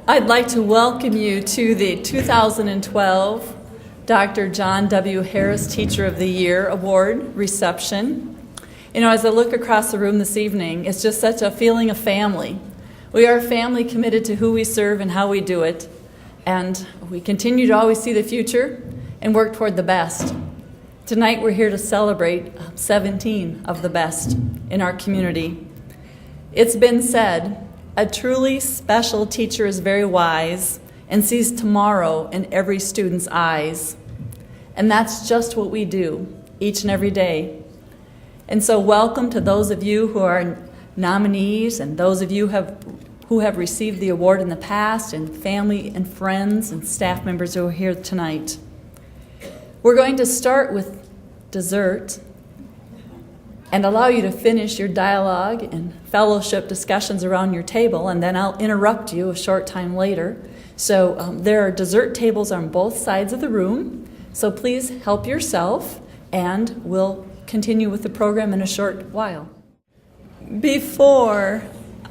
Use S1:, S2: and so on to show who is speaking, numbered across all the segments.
S1: I'd like to welcome you to the 2012 Dr. John W. Harris Teacher of the Year Award reception. You know, as I look across the room this evening, it's just such a feeling of family. We are a family committed to who we serve and how we do it, and we continue to always see the future and work toward the best. Tonight we're here to celebrate 17 of the best in our community. It's been said, a truly special teacher is very wise and sees tomorrow in every student's eyes. And that's just what we do each and every day. And so welcome to those of you who are nominees and those of you who have received the award in the past, and family and friends and staff members who are here tonight. We're going to start with dessert and allow you to finish your dialogue and fellowship discussions around your table, and then I'll interrupt you a short time later. So there are dessert tables on both sides of the room, so please help yourself, and we'll continue with the program in a short while. Before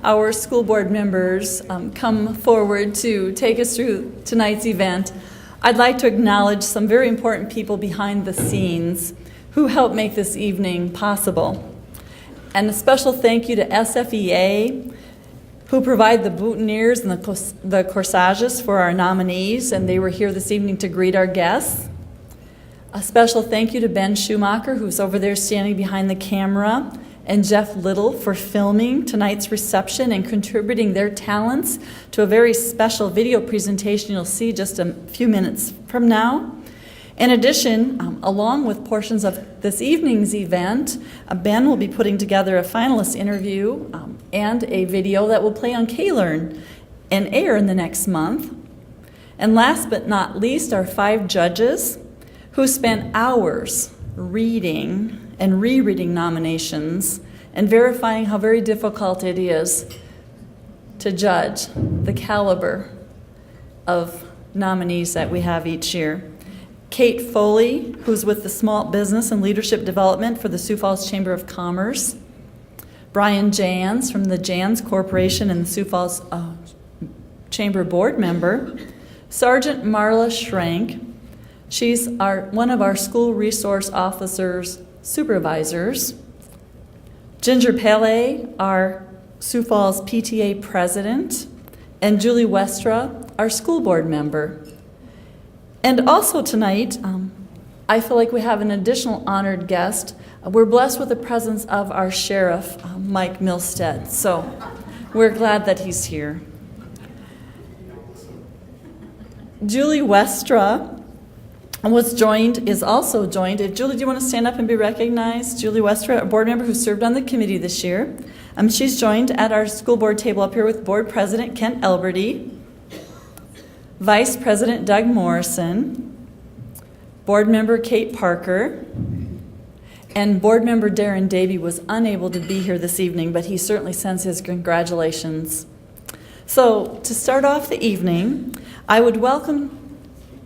S1: our school board members come forward to take us through tonight's event, I'd like to acknowledge some very important people behind the scenes who helped make this evening possible. And a special thank you to SFEA, who provide the boutonnieres and the corsages for our nominees, and they were here this evening to greet our guests. A special thank you to Ben Schumacher, who's over there standing behind the camera, and Jeff Little for filming tonight's reception and contributing their talents to a very special video presentation you'll see just a few minutes from now. In addition, along with portions of this evening's event, Ben will be putting together a finalist interview and a video that will play on KLearn and air in the next month. And last but not least, our 5 judges who spent hours reading and rereading nominations and verifying how very difficult it is to judge the caliber of nominees that we have each year. Kate Foley, who's with the Small Business and Leadership Development for the Sioux Falls Chamber of Commerce. Brian Jans from the Jans Corporation and the Sioux Falls Chamber Board member. Sergeant Marla Schrank, she's one of our school resource officers supervisors. Ginger Pele, our Sioux Falls PTA president, and Julie Westra, our school board member. And also tonight, I feel like we have an additional honored guest. We're blessed with the presence of our sheriff, Mike Milstead. So we're glad that he's here. Julie Westra is also joined. Julie, do you want to stand up and be recognized? Julie Westra, a board member who served on the committee this year. She's joined at our school board table up here with Board President Kent Elberty, Vice President Doug Morrison, Board Member Kate Parker, and Board Member Darren Davey was unable to be here this evening, but he certainly sends his congratulations. So to start off the evening, I would welcome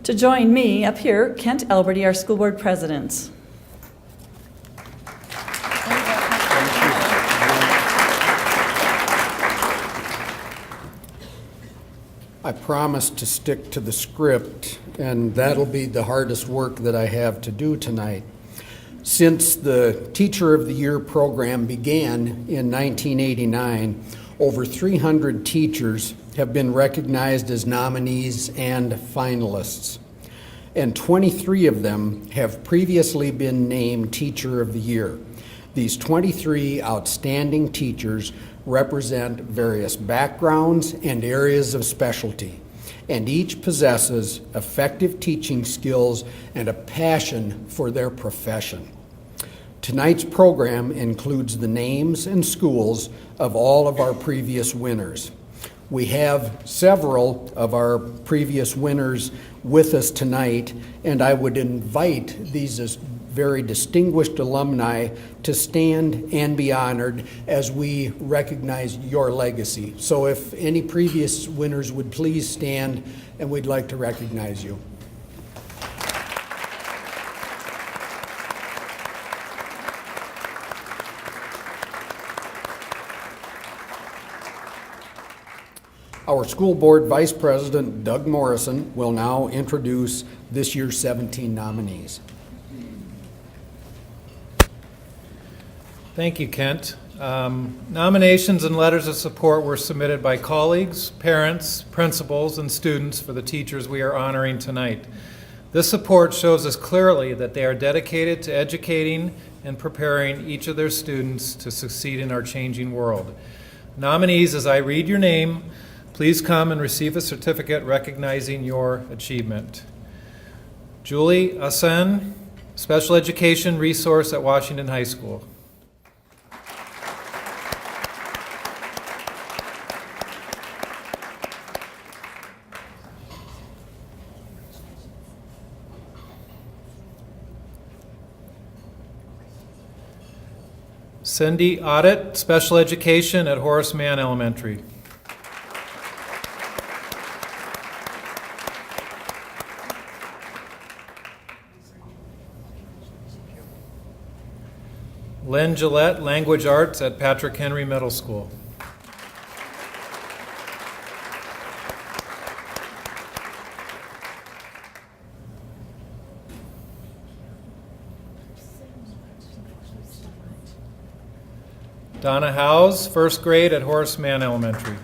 S1: to join me up here, Kent Elberty, our school board president.
S2: I promised to stick to the script, and that'll be the hardest work that I have to do tonight. Since the Teacher of the Year program began in 1989, over 300 teachers have been recognized as nominees and finalists, and 23 of them have previously been named Teacher of the Year. These 23 outstanding teachers represent various backgrounds and areas of specialty, and each possesses effective teaching skills and a passion for their profession. Tonight's program includes the names and schools of all of our previous winners. We have several of our previous winners with us tonight, and I would invite these very distinguished alumni to stand and be honored as we recognize your legacy. So if any previous winners would please stand, and we'd like to recognize you. Our school board vice president, Doug Morrison, will now introduce this year's 17 nominees.
S3: Thank you, Kent. Nominations and letters of support were submitted by colleagues, parents, principals, and students for the teachers we are honoring tonight. This support shows us clearly that they are dedicated to educating and preparing each of their students to succeed in our changing world. Nominees, as I read your name, please come and receive a certificate recognizing your achievement. Julie Asen, Special Education Resource at Washington High School. Cindy Audit, Special Education at Horace Mann Elementary. Lynn Gillette, Language Arts at Patrick Henry Middle School. Donna Howes, first grade at Horace Mann Elementary.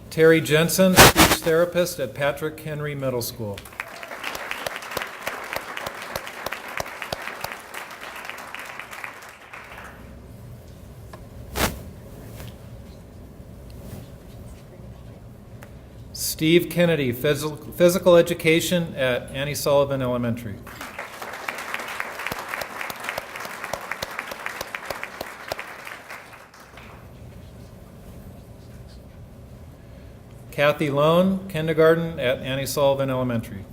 S3: Terry Jensen, speech therapist at Patrick Henry Middle School. Steve Kennedy, physical education at Annie Sullivan Elementary. Kathy Lone, kindergarten at Annie Sullivan Elementary.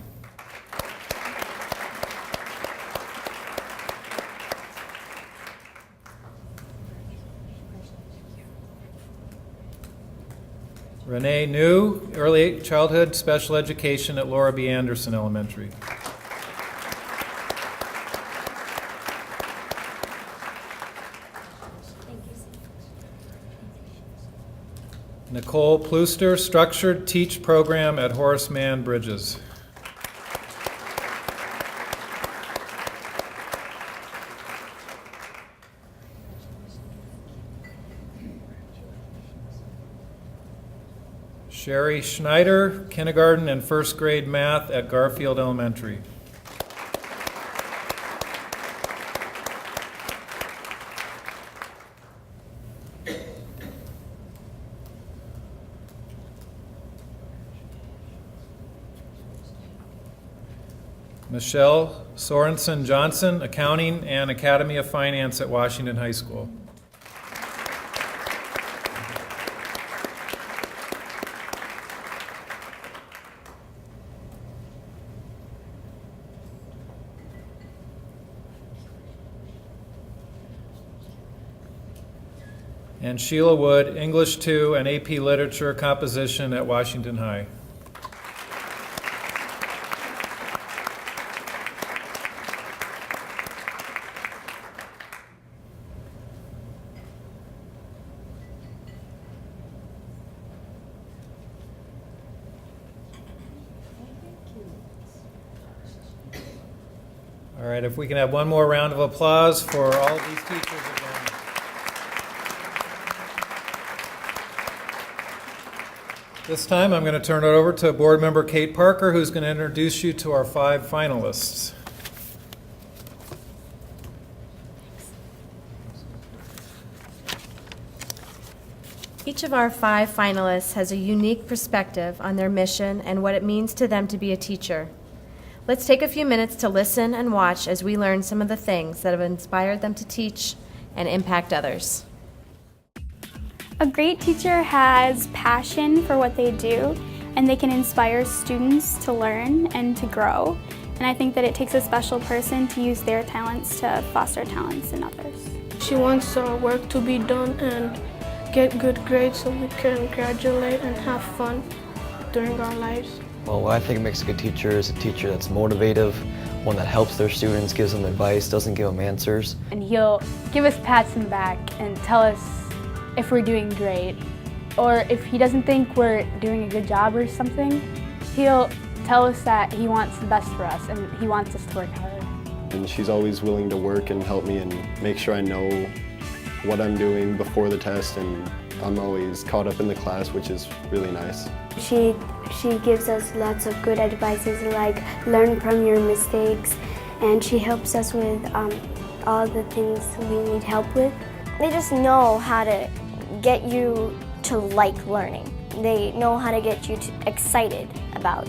S3: Renee New, early childhood special education at Laura B. Anderson Elementary. Nicole Plooster, structured teach program at Horace Mann Bridges. Sherry Schneider, kindergarten and first grade math at Garfield Elementary. Michelle Sorensen Johnson, accounting and Academy of Finance at Washington High School. And Sheila Wood, English 2 and AP Literature Composition at Washington High. All right, if we can have one more round of applause for all of these teachers again. This time I'm going to turn it over to board member Kate Parker, who's going to introduce you to our 5 finalists.
S4: Each of our 5 finalists has a unique perspective on their mission and what it means to them to be a teacher. Let's take a few minutes to listen and watch as we learn some of the things that have inspired them to teach and impact others.
S5: A great teacher has passion for what they do, and they can inspire students to learn and to grow. And I think that it takes a special person to use their talents to foster talents in others.
S6: She wants our work to be done and get good grades so we can graduate and have fun. during our lives.
S7: Well, what I think makes a good teacher is a teacher that's motivative, one that helps their students, gives them advice, doesn't give them answers.
S8: And he'll give us pats on the back and tell us if we're doing great. Or if he doesn't think we're doing a good job or something, he'll tell us that he wants the best for us and he wants us to work hard.
S9: And she's always willing to work and help me and make sure I know what I'm doing before the test, and I'm always caught up in the class, which is really nice.
S10: She gives us lots of good advices, like learn from your mistakes, and she helps us with all the things we need help with.
S11: They just know how to get you to like learning. They know how to get you excited about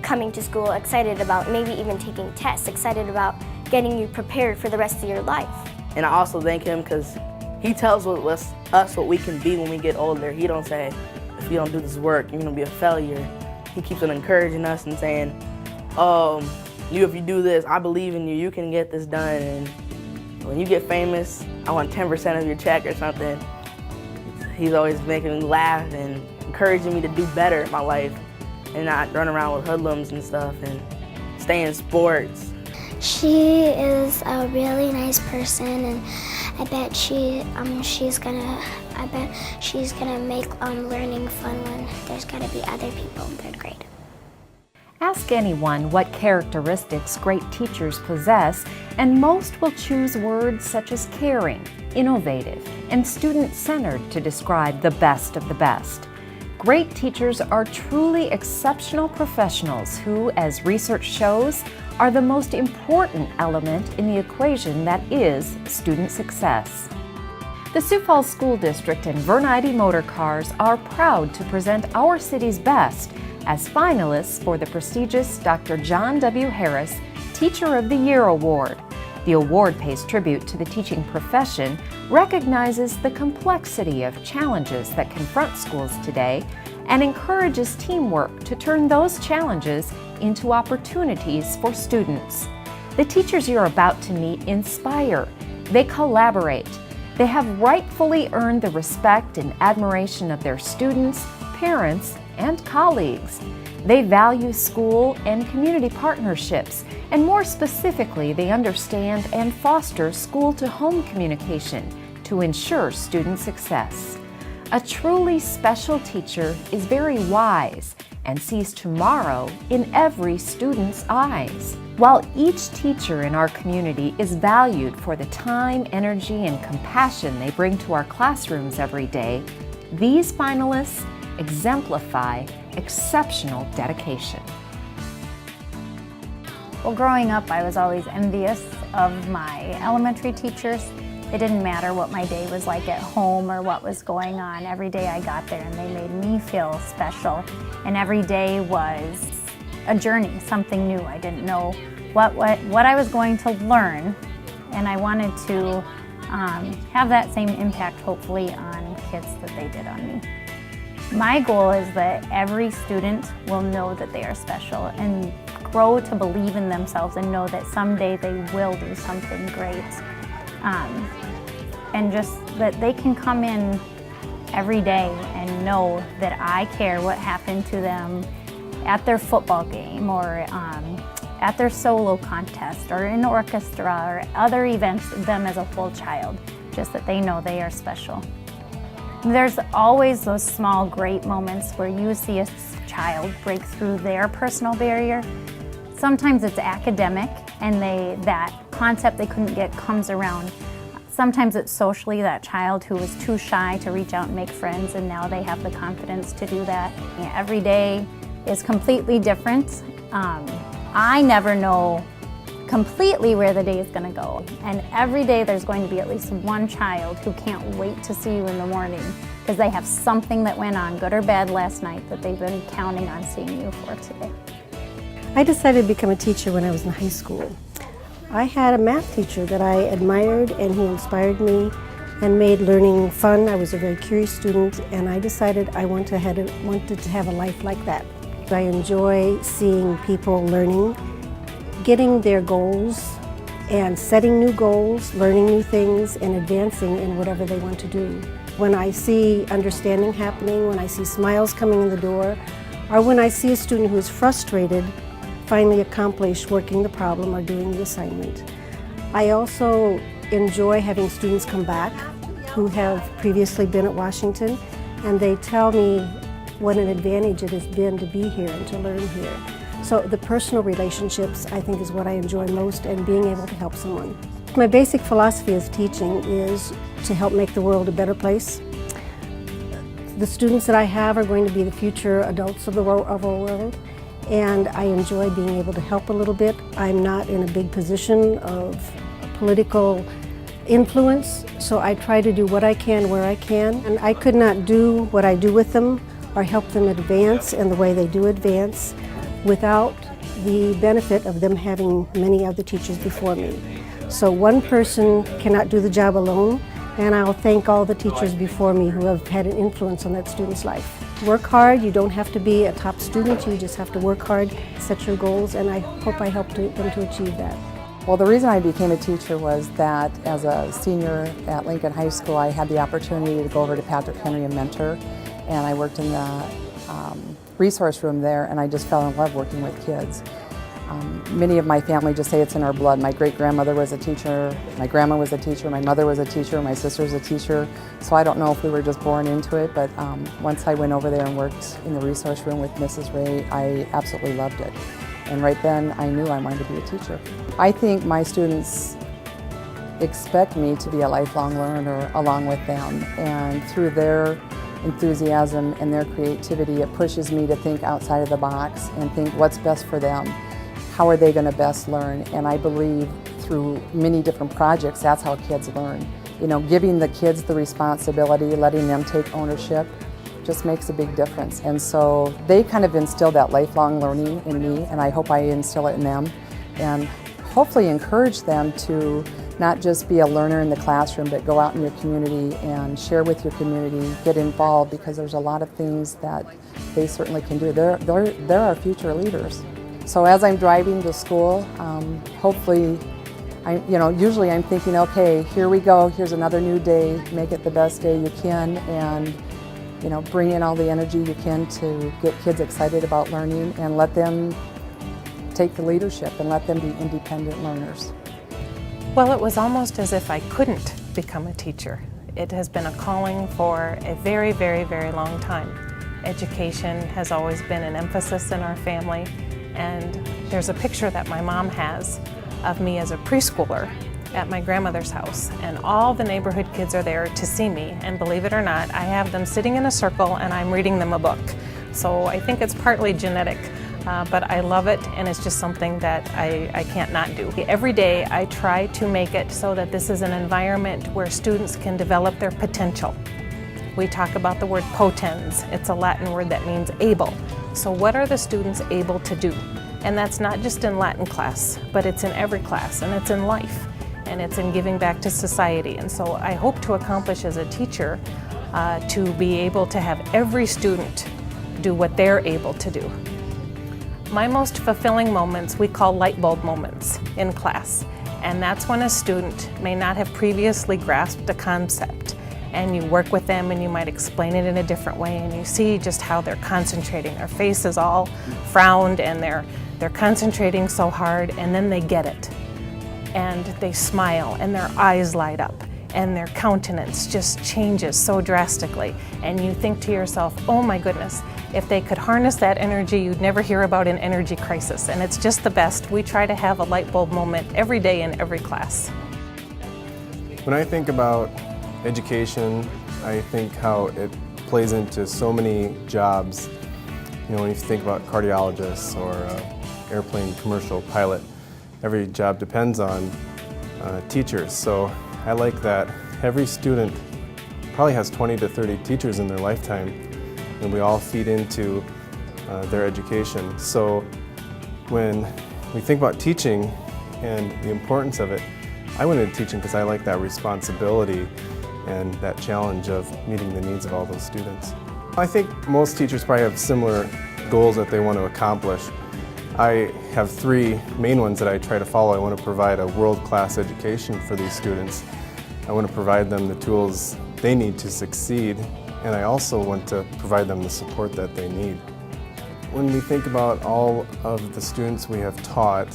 S11: coming to school, excited about maybe even taking tests, excited about getting you prepared for the rest of your life.
S12: And I also thank him because he tells us what we can be when we get older. He don't say, if you don't do this work, you're gonna be a failure. He keeps on encouraging us and saying, if you do this, I believe in you, you can get this done. And when you get famous, I want 10% of your check or something. He's always making me laugh and encouraging me to do better in my life and not run around with hoodlums and stuff and stay in sports.
S10: She is a really nice person, and I bet she's gonna make learning fun when there's gonna be other people in third grade.
S13: Ask anyone what characteristics great teachers possess, and most will choose words such as caring, innovative, and student-centered to describe the best of the best. Great teachers are truly exceptional professionals who, as research shows, are the most important element in the equation that is student success. The Sioux Falls School District and Vernity Motor Cars are proud to present our city's best as finalists for the prestigious Dr. John W. Harris Teacher of the Year Award. The award pays tribute to the teaching profession, recognizes the complexity of challenges that confront schools today, and encourages teamwork to turn those challenges into opportunities for students. The teachers you're about to meet inspire. They collaborate. They have rightfully earned the respect and admiration of their students, parents, and colleagues. They value school and community partnerships, and more specifically, they understand and foster school-to-home communication to ensure student success. A truly special teacher is very wise and sees tomorrow in every student's eyes. While each teacher in our community is valued for the time, energy, and compassion they bring to our classrooms every day, these finalists exemplify exceptional dedication.
S14: Well, growing up, I was always envious of my elementary teachers. It didn't matter what my day was like at home or what was going on. Every day I got there and they made me feel special. And every day was a journey, something new. I didn't know what I was going to learn, and I wanted to have that same impact, hopefully, on kids that they did on me. My goal is that every student will know that they are special and grow to believe in themselves and know that someday they will do something great. And just that they can come in every day and know that I care what happened to them at their football game or at their solo contest or in orchestra or other events, them as a whole child, just that they know they are special. There's always those small, great moments where you see a child break through their personal barrier. Sometimes it's academic and that concept they couldn't get comes around. Sometimes it's socially, that child who was too shy to reach out and make friends, and now they have the confidence to do that. Every day is completely different. I never know completely where the day is going to go. And every day there's going to be at least one child who can't wait to see you in the morning because they have something that went on, good or bad, last night that they've been counting on seeing you for today.
S15: I decided to become a teacher when I was in high school. I had a math teacher that I admired, and he inspired me and made learning fun. I was a very curious student, and I decided I wanted to have a life like that. I enjoy seeing people learning, getting their goals, and setting new goals, learning new things, and advancing in whatever they want to do. When I see understanding happening, when I see smiles coming in the door, or when I see a student who is frustrated finally accomplish working the problem or doing the assignment. I also enjoy having students come back who have previously been at Washington, and they tell me what an advantage it has been to be here and to learn here. So the personal relationships, I think, is what I enjoy most, and being able to help someone. My basic philosophy of teaching is to help make the world a better place. The students that I have are going to be the future adults of our world, and I enjoy being able to help a little bit. I'm not in a big position of political influence, so I try to do what I can where I can. And I could not do what I do with them or help them advance in the way they do advance without the benefit of them having many other teachers before me. So one person cannot do the job alone, and I'll thank all the teachers before me who have had an influence on that student's life. Work hard. You don't have to be a top student. You just have to work hard, set your goals, and I hope I helped them to achieve that.
S16: Well, the reason I became a teacher was that as a senior at Lincoln High School, I had the opportunity to go over to Patrick Henry and mentor, and I worked in the resource room there, and I just fell in love working with kids. Many of my family just say it's in our blood. My great-grandmother was a teacher, my grandma was a teacher, my mother was a teacher, my sister's a teacher, so I don't know if we were just born into it, but once I went over there and worked in the resource room with Mrs. Ray, I absolutely loved it. And right then, I knew I wanted to be a teacher. I think my students expect me to be a lifelong learner along with them, and through their enthusiasm and their creativity, it pushes me to think outside of the box and think what's best for them. How are they going to best learn? And I believe through many different projects, that's how kids learn. You know, giving the kids the responsibility, letting them take ownership, just makes a big difference. And so they kind of instill that lifelong learning in me, and I hope I instill it in them, and hopefully encourage them to not just be a learner in the classroom, but go out in your community and share with your community, get involved, because there's a lot of things that they certainly can do. They're our future leaders. So as I'm driving to school, hopefully, usually I'm thinking, okay, here we go, here's another new day, make it the best day you can, and bring in all the energy you can to get kids excited about learning and let them take the leadership and let them be independent learners.
S17: Well, it was almost as if I couldn't become a teacher. It has been a calling for a very, very, very long time. Education has always been an emphasis in our family, and there's a picture that my mom has of me as a preschooler at my grandmother's house, and all the neighborhood kids are there to see me, and believe it or not, I have them sitting in a circle and I'm reading them a book. So I think it's partly genetic, but I love it, and it's just something that I can't not do. Every day I try to make it so that this is an environment where students can develop their potential. We talk about the word potens. It's a Latin word that means able. So what are the students able to do? And that's not just in Latin class, but it's in every class, and it's in life, and it's in giving back to society. And so I hope to accomplish as a teacher to be able to have every student do what they're able to do. My most fulfilling moments we call light bulb moments in class, and that's when a student may not have previously grasped a concept, and you work with them and you might explain it in a different way, and you see just how they're concentrating. Their face is all frowned and they're concentrating so hard, and then they get it. And they smile and their eyes light up and their countenance just changes so drastically. And you think to yourself, oh my goodness, if they could harness that energy, you'd never hear about an energy crisis. And it's just the best. We try to have a light bulb moment every day in every class.
S18: When I think about education, I think how it plays into so many jobs. When you think about cardiologists or airplane commercial pilot, every job depends on teachers. So I like that every student probably has 20 to 30 teachers in their lifetime, and we all feed into their education. So when we think about teaching and the importance of it, I went into teaching because I like that responsibility and that challenge of meeting the needs of all those students. I think most teachers probably have similar goals that they want to accomplish. I have three main ones that I try to follow. I want to provide a world-class education for these students. I want to provide them the tools they need to succeed, and I also want to provide them the support that they need. when we think about all of the students we have taught,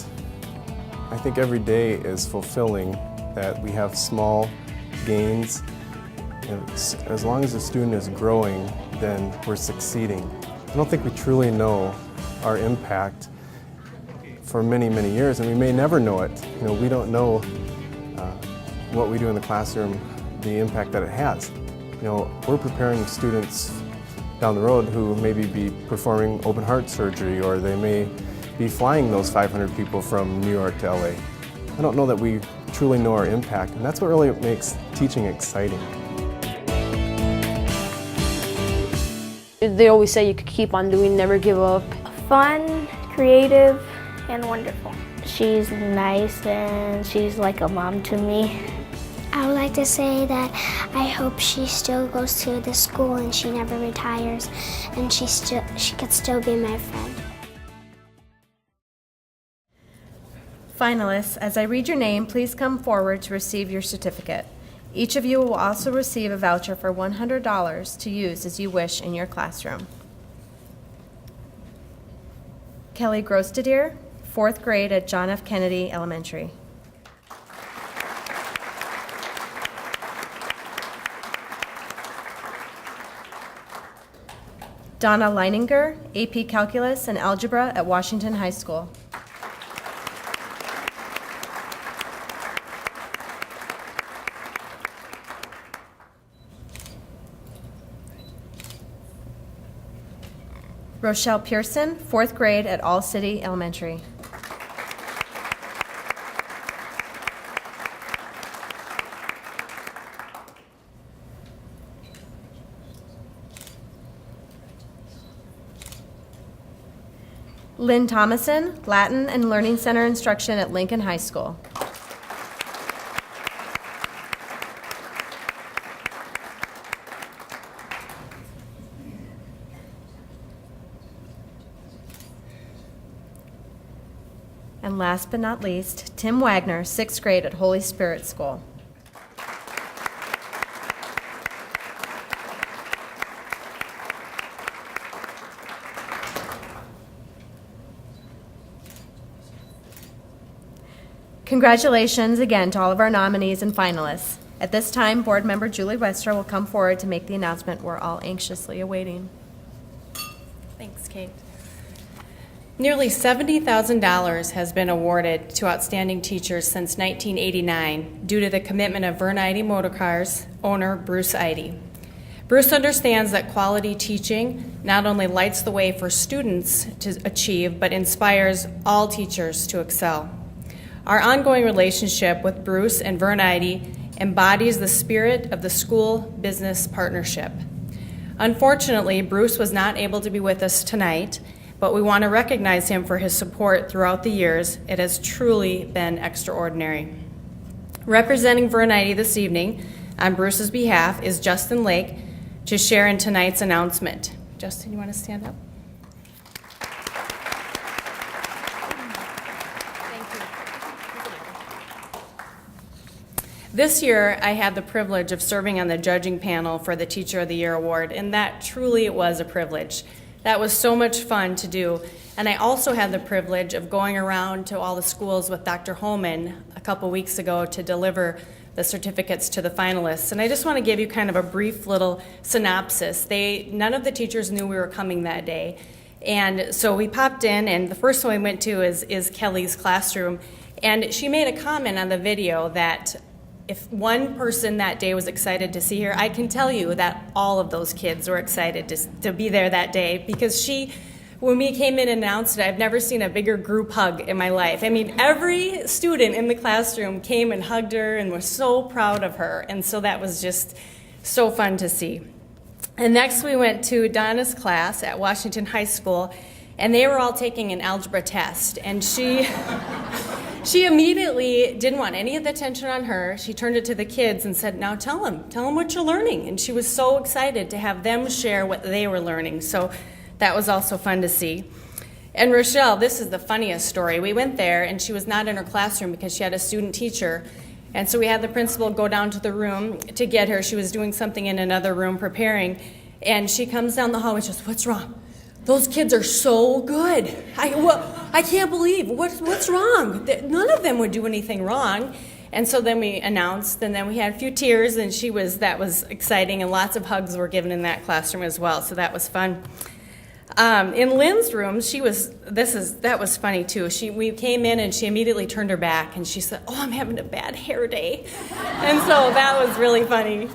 S18: I think every day is fulfilling, that we have small gains. And as long as the student is growing, then we're succeeding. I don't think we truly know our impact for many, many years, and we may never know it. We don't know what we do in the classroom, the impact that it has. We're preparing students down the road who maybe be performing open heart surgery, or they may be flying those 500 people from New York to LA. I don't know that we truly know our impact, and that's what really makes teaching exciting.
S6: They always say you could keep on doing, never give up.
S10: Fun, creative, and wonderful. She's nice and she's like a mom to me. I would like to say that I hope she still goes to the school and she never retires, and she could still be my friend.
S4: Finalists, as I read your name, please come forward to receive your certificate. Each of you will also receive a voucher for $100 to use as you wish in your classroom. Kelly Grostadier, 4th grade at John F. Kennedy Elementary. Donna Leininger, AP Calculus and Algebra at Washington High School. Rochelle Pearson, 4th grade at All City Elementary. Lynn Thomason, Latin and Learning Center Instruction at Lincoln High School. And last but not least, Tim Wagner, 6th grade at Holy Spirit School. Congratulations again to all of our nominees and finalists. At this time, Board Member Julie Westra will come forward to make the announcement we're all anxiously awaiting.
S19: Thanks, Kate. Nearly $70,000 has been awarded to outstanding teachers since 1989 due to the commitment of Vern Eide Motorcars owner Bruce Eide. Bruce understands that quality teaching not only lights the way for students to achieve, but inspires all teachers to excel. Our ongoing relationship with Bruce and Vern Eide embodies the spirit of the school-business partnership. Unfortunately, Bruce was not able to be with us tonight, but we want to recognize him for his support throughout the years. It has truly been extraordinary. Representing Vern Eide this evening, on Bruce's behalf, is Justin Lake to share in tonight's announcement. Justin, you want to stand up? This year, I had the privilege of serving on the judging panel for the Teacher of the Year Award, and that truly was a privilege. That was so much fun to do. And I also had the privilege of going around to all the schools with Dr. Holman a couple weeks ago to deliver the certificates to the finalists. And I just want to give you kind of a brief little synopsis. None of the teachers knew we were coming that day. And so we popped in, and the first one we went to is Kelly's classroom. And she made a comment on the video that if one person that day was excited to see her, I can tell you that all of those kids were excited to be there that day, because when we came in and announced it, I've never seen a bigger group hug in my life. I mean, every student in the classroom came and hugged her and was so proud of her, and so that was just so fun to see. And next we went to Donna's class at Washington High School, and they were all taking an algebra test, and she immediately didn't want any of the attention on her. She turned it to the kids and said, now tell them what you're learning. And she was so excited to have them share what they were learning. So that was also fun to see. And Rochelle, this is the funniest story. We went there, and she was not in her classroom because she had a student teacher. And so we had the principal go down to the room to get her. She was doing something in another room preparing. And she comes down the hallway and she goes, what's wrong? those kids are so good. I can't believe, what's wrong? None of them would do anything wrong. And so then we announced, and then we had a few tears, and that was exciting, and lots of hugs were given in that classroom as well, so that was fun. In Lynn's room, that was funny too. We came in and she immediately turned her back and she said, "Oh, I'm having a bad hair day." And so that was really funny.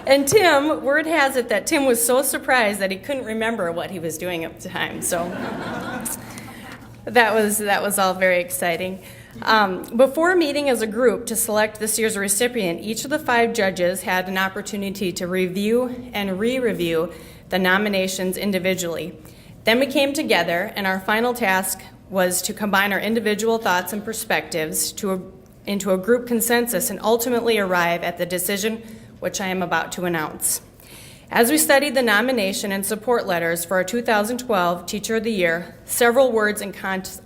S19: And Tim, word has it that Tim was so surprised that he couldn't remember what he was doing at the time. So that was all very exciting. Before meeting as a group to select this year's recipient, each of the 5 judges had an opportunity to review and re-review the nominations individually. Then we came together, and our final task was to combine our individual thoughts and perspectives into a group consensus and ultimately arrive at the decision which I am about to announce. As we studied the nomination and support letters for our 2012 Teacher of the Year, several words and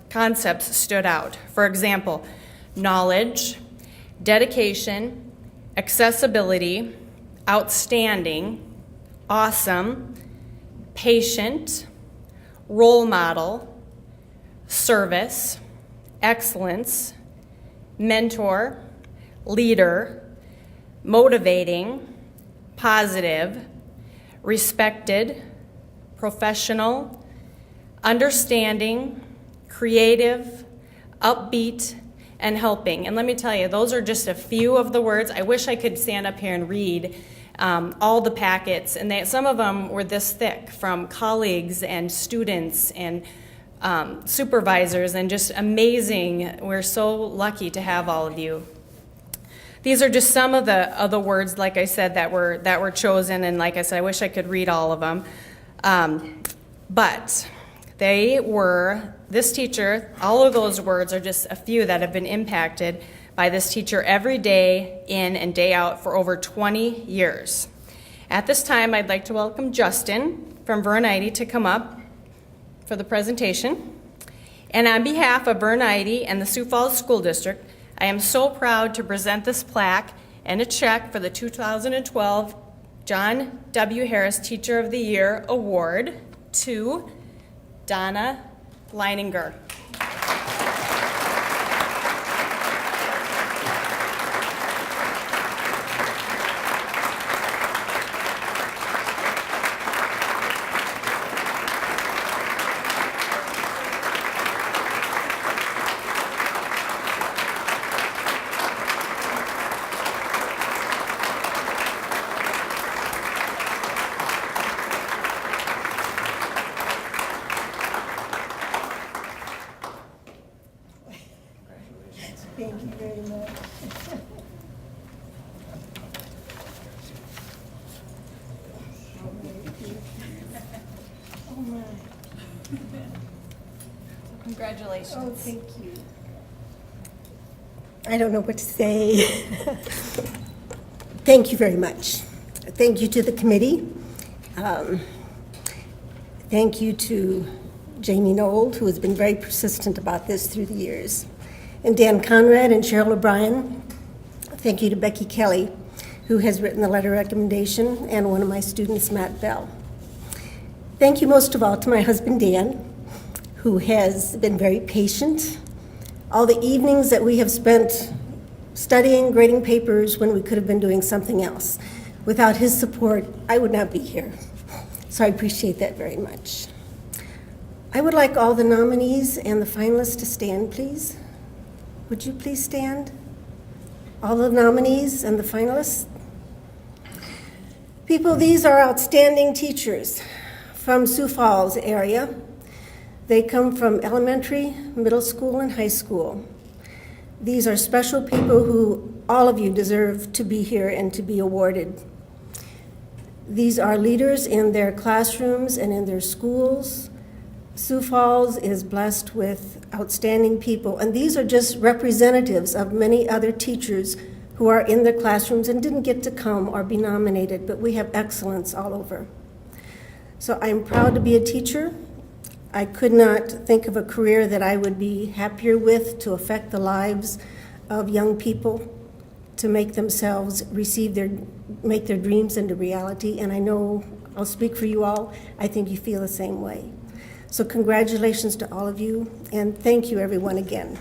S19: concepts stood out. For example, knowledge, dedication, accessibility, outstanding, awesome, patient, role model, service, excellence, mentor, leader, motivating, positive, respected, professional, understanding, creative, upbeat, and helping. And let me tell you, those are just a few of the words. I wish I could stand up here and read all the packets, and some of them were this thick from colleagues and students and supervisors, and just amazing. We're so lucky to have all of you. These are just some of the words, like I said, that were chosen, and like I said, I wish I could read all of them. But this teacher, all of those words are just a few that have been impacted by this teacher every day in and day out for over 20 years. At this time, I'd like to welcome Justin from Vernighty to come up for the presentation. And on behalf of Vernighty and the Sioux Falls School District, I am so proud to present this plaque and a check for the 2012 John W. Harris Teacher of the Year Award to Donna Leininger.
S15: Thank you very much. Oh my.
S19: Congratulations.
S15: Oh, thank you. I don't know what to say. Thank you very much. Thank you to the committee. Thank you to Jamie Nold, who has been very persistent about this through the years. And Dan Conrad and Cheryl O'Brien. Thank you to Becky Kelly, who has written the letter of recommendation, and one of my students, Matt Bell. Thank you most of all to my husband, Dan, who has been very patient. All the evenings that we have spent studying, grading papers when we could have been doing something else. Without his support, I would not be here. So I appreciate that very much. I would like all the nominees and the finalists to stand, please. Would you please stand? All the nominees and the finalists. People, these are outstanding teachers from Sioux Falls area. They come from elementary, middle school, and high school. These are special people who all of you deserve to be here and to be awarded. These are leaders in their classrooms and in their schools. Sioux Falls is blessed with outstanding people, and these are just representatives of many other teachers who are in their classrooms and didn't get to come or be nominated, but we have excellence all over. So I'm proud to be a teacher. I could not think of a career that I would be happier with to affect the lives of young people, to make themselves make their dreams into reality, and I know I'll speak for you all. I think you feel the same way. So congratulations to all of you, and thank you everyone again.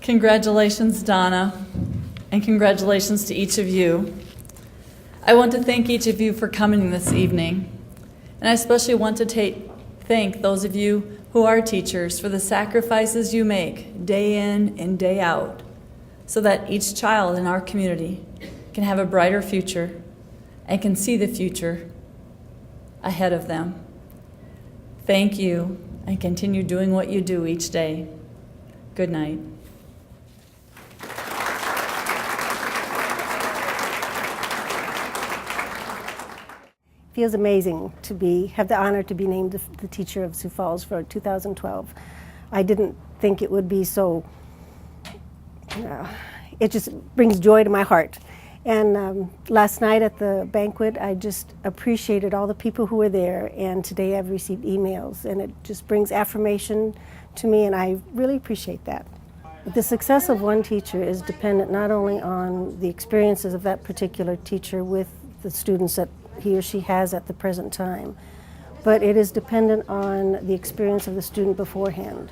S1: Congratulations, Donna, and congratulations to each of you. I want to thank each of you for coming this evening, and I especially want to thank those of you who are teachers for the sacrifices you make day in and day out so that each child in our community can have a brighter future and can see the future ahead of them. Thank you, and continue doing what you do each day. Good night.
S15: Feels amazing to have the honor to be named the teacher of Sioux Falls for 2012. I didn't think it would be so, it just brings joy to my heart. And last night at the banquet, I just appreciated all the people who were there, and today I've received emails, and it just brings affirmation to me, and I really appreciate that. The success of one teacher is dependent not only on the experiences of that particular teacher with the students that he or she has at the present time, but it is dependent on the experience of the student beforehand,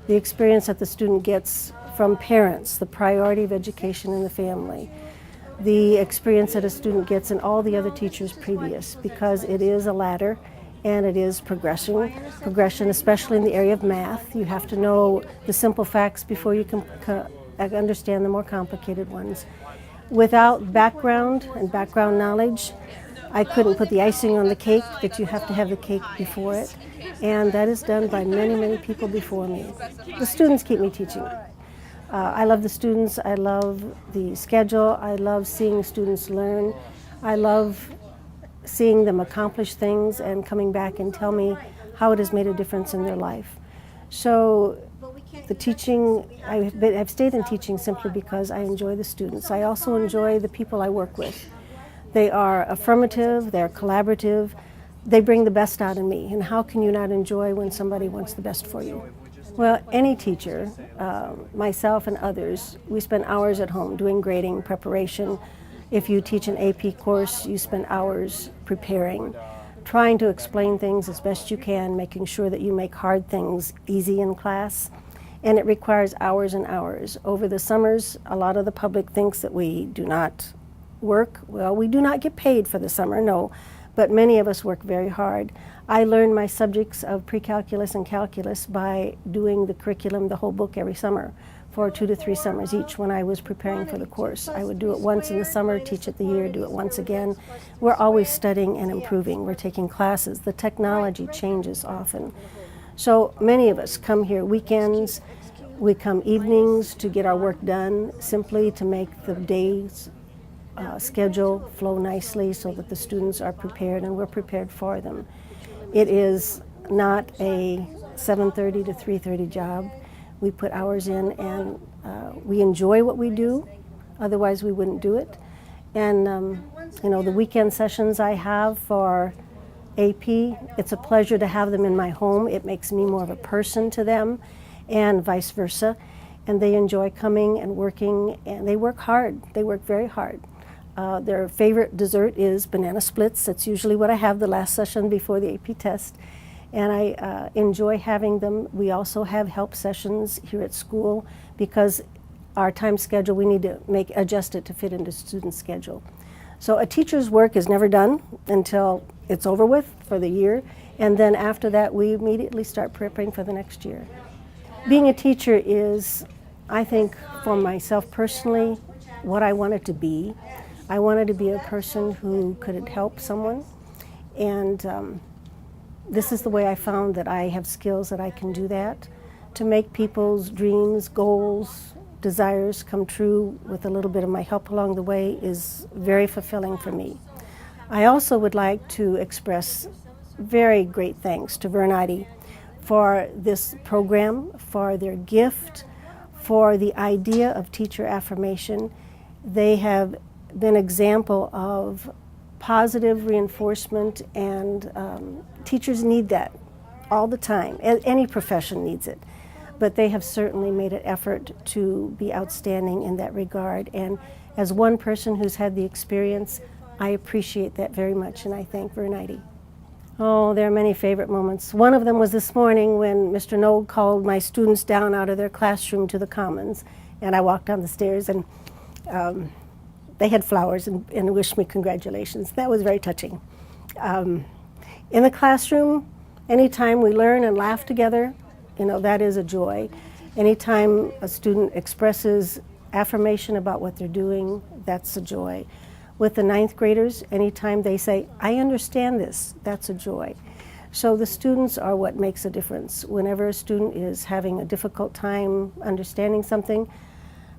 S15: the experience that the student gets from parents, the priority of education in the family, the experience that a student gets in all the other teachers previous, because it is a ladder and it is progression, especially in the area of math. You have to know the simple facts before you can understand the more complicated ones. Without background and background knowledge, I couldn't put the icing on the cake, but you have to have the cake before it. And that is done by many, many people before me. The students keep me teaching. I love the students, I love the schedule, I love seeing students learn, I love seeing them accomplish things and coming back and tell me how it has made a difference in their life. So the teaching, I've stayed in teaching simply because I enjoy the students. I also enjoy the people I work with. They are affirmative, they're collaborative, they bring the best out in me. And how can you not enjoy when somebody wants the best for you? Well, any teacher, myself and others, we spend hours at home doing grading, preparation. If you teach an AP course, you spend hours preparing, trying to explain things as best you can, making sure that you make hard things easy in class. And it requires hours and hours. Over the summers, a lot of the public thinks that we do not work. Well, we do not get paid for the summer, no, but many of us work very hard. I learned my subjects of pre-calculus and calculus by doing the curriculum, the whole book, every summer for 2 to 3 summers each when I was preparing for the course. I would do it once in the summer, teach it the year, do it once again. We're always studying and improving. We're taking classes. The technology changes often. So many of us come here weekends, we come evenings to get our work done, simply to make the day's schedule flow nicely so that the students are prepared and we're prepared for them. It is not a 7:30 to 3:30 job. We put hours in and we enjoy what we do, otherwise we wouldn't do it. And the weekend sessions I have for AP, it's a pleasure to have them in my home. It makes me more of a person to them and vice versa. And they enjoy coming and working, and they work hard. They work very hard. Their favorite dessert is banana splits. That's usually what I have the last session before the AP test. And I enjoy having them. We also have help sessions here at school because our time schedule, we need to adjust it to fit into student schedule. So a teacher's work is never done until it's over with for the year. And then after that, we immediately start preparing for the next year. Being a teacher is, I think, for myself personally, what I wanted to be. I wanted to be a person who could help someone, and this is the way I found that I have skills that I can do that. To make people's dreams, goals, desires come true with a little bit of my help along the way is very fulfilling for me. I also would like to express very great thanks to Vernati for this program, for their gift, for the idea of teacher affirmation. They have been an example of positive reinforcement, and teachers need that. all the time. Any profession needs it. But they have certainly made an effort to be outstanding in that regard. And as one person who's had the experience, I appreciate that very much, and I thank Vernite. Oh, there are many favorite moments. One of them was this morning when Mr. Nold called my students down out of their classroom to the Commons, and I walked down the stairs, and they had flowers and wished me congratulations. That was very touching. In the classroom, anytime we learn and laugh together, that is a joy. Anytime a student expresses affirmation about what they're doing, that's a joy. With the 9th graders, anytime they say, I understand this, that's a joy. So the students are what makes a difference. Whenever a student is having a difficult time understanding something,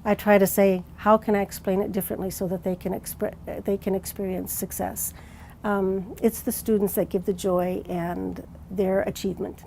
S15: I try to say, how can I explain it differently so that they can experience success? It's the students that give the joy and their achievement.